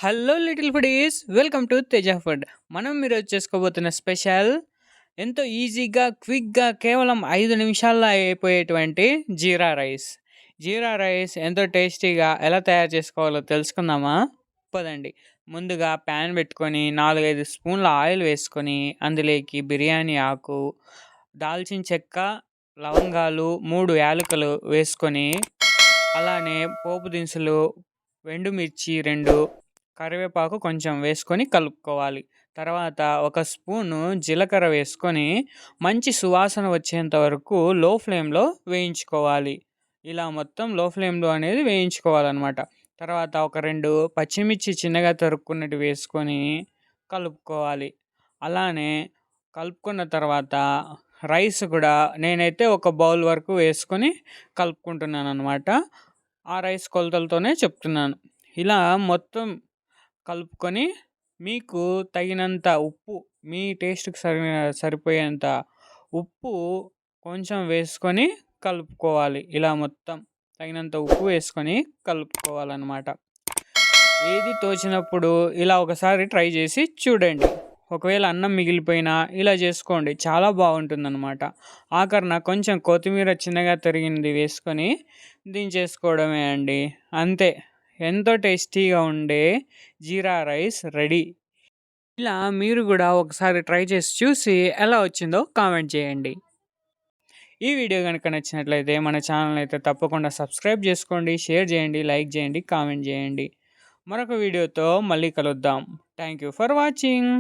Hello little foodies welcome to Teja food. మనం ఈరోజు చేసుకోబోతున్న special ఎంతో ఈజీగా క్విక్గా కేవలం 5 నిమిషాల్లో అయిపోయేటువంటి జీరా రైస్ ఎంతో టేస్టీగా ఎలా తయారు చేసుకోవాలో తెలుసుకుందామా? పదండి. ముందుగా ప్యాన్ పెట్టుకొని 4-5 స్పూన్ల ఆయిల్ వేసుకొని అందులోకి బిర్యానీ ఆకు, దాల్చిన చెక్క, లవంగాలు, 3 యాలకులు వేసుకొని అలానే పోపు దినుసులు, ఎండుమిర్చి 2, కరివేపాకు కొంచెం వేసుకొని కలుపుకోవాలి. తర్వాత ఒక స్పూను జీలకర్ర వేసుకొని మంచి సువాసన వచ్చేంత వరకు లో ఫ్లేమ్లో వేయించుకోవాలి. ఇలా మొత్తం లో ఫ్లేమ్లో అనేది వేయించుకోవాలన్నమాట. తర్వాత ఒక 2 పచ్చిమిర్చి చిన్నగా తరుక్కున్నట్టు వేసుకొని కలుపుకోవాలి. అలానే కలుపుకున్న తర్వాత రైస్ కూడా నేనైతే ఒక బౌల్ వరకు వేసుకొని కలుపుకుంటున్నాను అనమాట. ఆ రైస్ కొలతలతోనే చెప్తున్నాను. ఇలా మొత్తం కలుపుకొని మీకు తగినంత ఉప్పు, మీ టేస్ట్‌కి సరిపోయేంత ఉప్పు కొంచెం వేసుకొని కలుపుకోవాలి. ఇలా మొత్తం తగినంత ఉప్పు వేసుకొని కలుపుకోవాలన్నమాట. ఏది తోచినప్పుడు ఇలా ఒకసారి ట్రై చేసి చూడండి. ఒకవేళ అన్నం మిగిలిపోయినా ఇలా చేసుకోండి. చాలా బాగుంటుందన్నమాట. ఆఖరిన కొంచెం కొత్తిమీర చిన్నగా తరిగింది వేసుకొని దించేసుకోవడమే అండి. అంతే. ఎంతో టేస్టీగా ఉండే జీరా రైస్ రెడీ. ఇలా మీరు కూడా ఒకసారి ట్రై చేసి చూసి ఎలా వచ్చిందో కామెంట్ చేయండి. ఈ వీడియో కనుక నచ్చినట్లయితే మన ఛానల్ అయితే తప్పకుండా సబ్స్క్రైబ్ చేసుకోండి, షేర్ చేయండి, లైక్ చేయండి, కామెంట్ చేయండి. మరొక వీడియోతో మళ్ళీ కలుద్దాం. Thank you for watching.